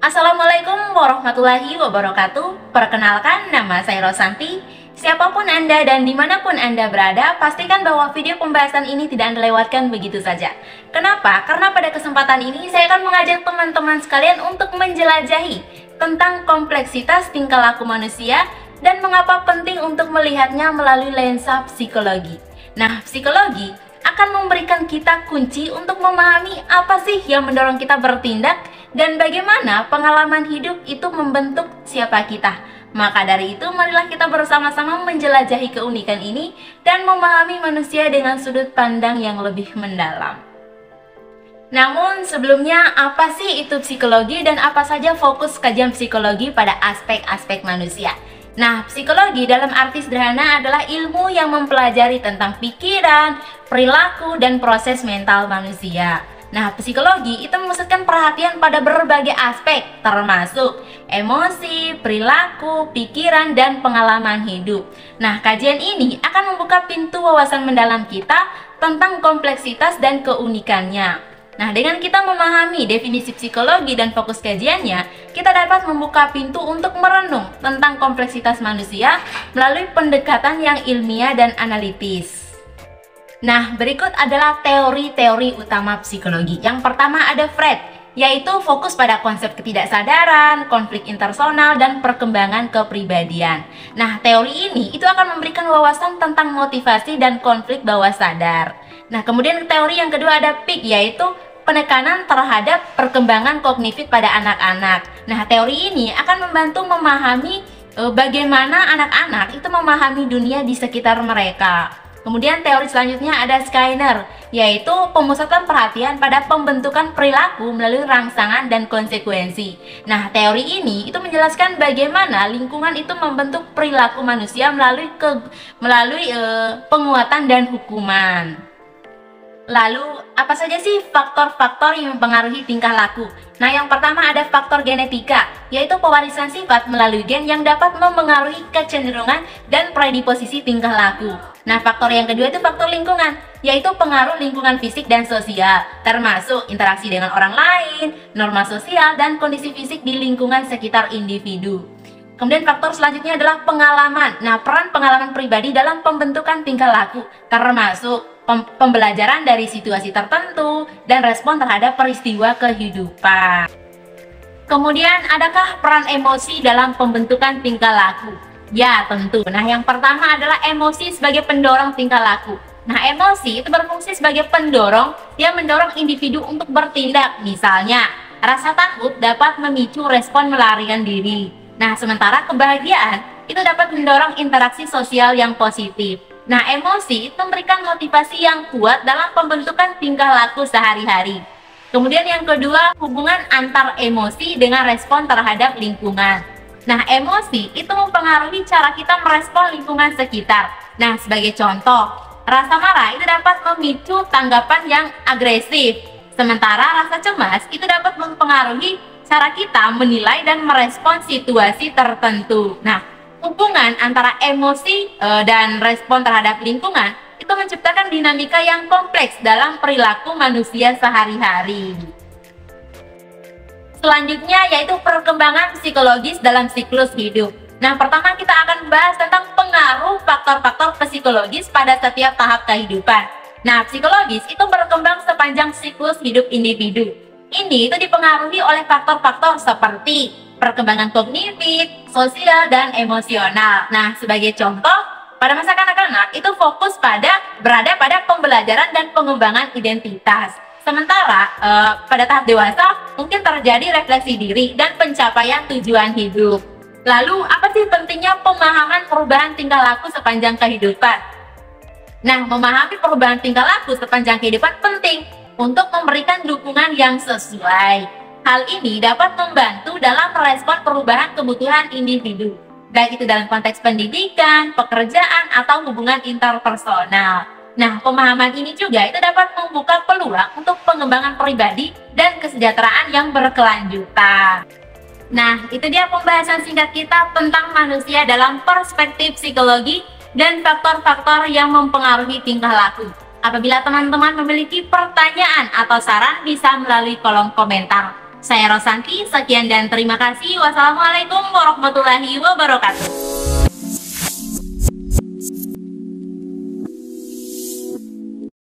Assalamualaikum warahmatullahi wabarakatuh. Perkenalkan, nama saya Rosanti. Siapapun Anda dan dimanapun Anda berada, pastikan bahwa video pembahasan ini tidak Anda lewatkan begitu saja. Kenapa? Karena pada kesempatan ini saya akan mengajak teman-teman sekalian untuk menjelajahi tentang kompleksitas tingkah laku manusia dan mengapa penting untuk melihatnya melalui lensa psikologi. Nah, psikologi akan memberikan kita kunci untuk memahami apa sih yang mendorong kita bertindak dan bagaimana pengalaman hidup itu membentuk siapa kita. Maka dari itu, marilah kita bersama-sama menjelajahi keunikan ini dan memahami manusia dengan sudut pandang yang lebih mendalam. Namun sebelumnya, apa sih itu psikologi dan apa saja fokus kajian psikologi pada aspek-aspek manusia? Nah, psikologi dalam arti sederhana adalah ilmu yang mempelajari tentang pikiran, perilaku, dan proses mental manusia. Nah, psikologi itu memusatkan perhatian pada berbagai aspek, termasuk emosi, perilaku, pikiran, dan pengalaman hidup. Nah, kajian ini akan membuka pintu wawasan mendalam kita tentang kompleksitas dan keunikannya. Nah, dengan kita memahami definisi psikologi dan fokus kajiannya, kita dapat membuka pintu untuk merenung tentang kompleksitas manusia melalui pendekatan yang ilmiah dan analitis. Nah, berikut adalah teori-teori utama psikologi. Yang pertama ada Freud, yaitu fokus pada konsep ketidaksadaran, konflik intersonal, dan perkembangan kepribadian. Nah, teori ini itu akan memberikan wawasan tentang motivasi dan konflik bawah sadar. Nah, kemudian teori yang kedua ada Pick, yaitu penekanan terhadap perkembangan kognitif pada anak-anak. Nah, teori ini akan membantu memahami bagaimana anak-anak itu memahami dunia di sekitar mereka. Kemudian teori selanjutnya ada Skinner, yaitu pemusatan perhatian pada pembentukan perilaku melalui rangsangan dan konsekuensi. Nah, teori ini itu menjelaskan bagaimana lingkungan itu membentuk perilaku manusia melalui penguatan dan hukuman. Lalu, apa saja sih faktor-faktor yang mempengaruhi tingkah laku? Nah, yang pertama ada faktor genetika, yaitu pewarisan sifat melalui gen yang dapat mempengaruhi kecenderungan dan predisposisi tingkah laku. Nah, faktor yang kedua itu faktor lingkungan, yaitu pengaruh lingkungan fisik dan sosial, termasuk interaksi dengan orang lain, norma sosial, dan kondisi fisik di lingkungan sekitar individu. Kemudian faktor selanjutnya adalah pengalaman. Nah, peran pengalaman pribadi dalam pembentukan tingkah laku, termasuk pembelajaran dari situasi tertentu dan respon terhadap peristiwa kehidupan. Kemudian, adakah peran emosi dalam pembentukan tingkah laku? Ya, tentu. Nah, yang pertama adalah emosi sebagai pendorong tingkah laku. Nah, emosi itu berfungsi sebagai pendorong yang mendorong individu untuk bertindak. Misalnya, rasa takut dapat memicu respon melarikan diri. Nah, sementara kebahagiaan itu dapat mendorong interaksi sosial yang positif. Nah, emosi itu memberikan motivasi yang kuat dalam pembentukan tingkah laku sehari-hari. Kemudian yang kedua, hubungan antar emosi dengan respon terhadap lingkungan. Nah, emosi itu mempengaruhi cara kita merespon lingkungan sekitar. Nah, sebagai contoh, rasa marah itu dapat memicu tanggapan yang agresif. Sementara rasa cemas itu dapat mempengaruhi cara kita menilai dan merespon situasi tertentu. Nah, hubungan antara emosi dan respon terhadap lingkungan itu menciptakan dinamika yang kompleks dalam perilaku manusia sehari-hari. Selanjutnya yaitu perkembangan psikologis dalam siklus hidup. Nah, pertama kita akan bahas tentang pengaruh faktor-faktor psikologis pada setiap tahap kehidupan. Nah, psikologis itu berkembang sepanjang siklus hidup individu. Ini itu dipengaruhi oleh faktor-faktor seperti perkembangan kognitif, sosial, dan emosional. Nah, sebagai contoh, pada masa kanak-kanak itu fokus berada pada pembelajaran dan pengembangan identitas. Sementara pada tahap dewasa mungkin terjadi refleksi diri dan pencapaian tujuan hidup. Lalu, apa sih pentingnya pemahaman perubahan tingkah laku sepanjang kehidupan? Nah, memahami perubahan tingkah laku sepanjang kehidupan penting untuk memberikan dukungan yang sesuai. Hal ini dapat membantu dalam merespon perubahan kebutuhan individu, baik itu dalam konteks pendidikan, pekerjaan, atau hubungan interpersonal. Nah, pemahaman ini juga itu dapat membuka peluang untuk pengembangan pribadi dan kesejahteraan yang berkelanjutan. Nah, itu dia pembahasan singkat kita tentang manusia dalam perspektif psikologi dan faktor-faktor yang mempengaruhi tingkah laku. Apabila teman-teman memiliki pertanyaan atau saran, bisa melalui kolom komentar. Saya Rosanti, sekian dan terima kasih. Wassalamualaikum warahmatullahi wabarakatuh.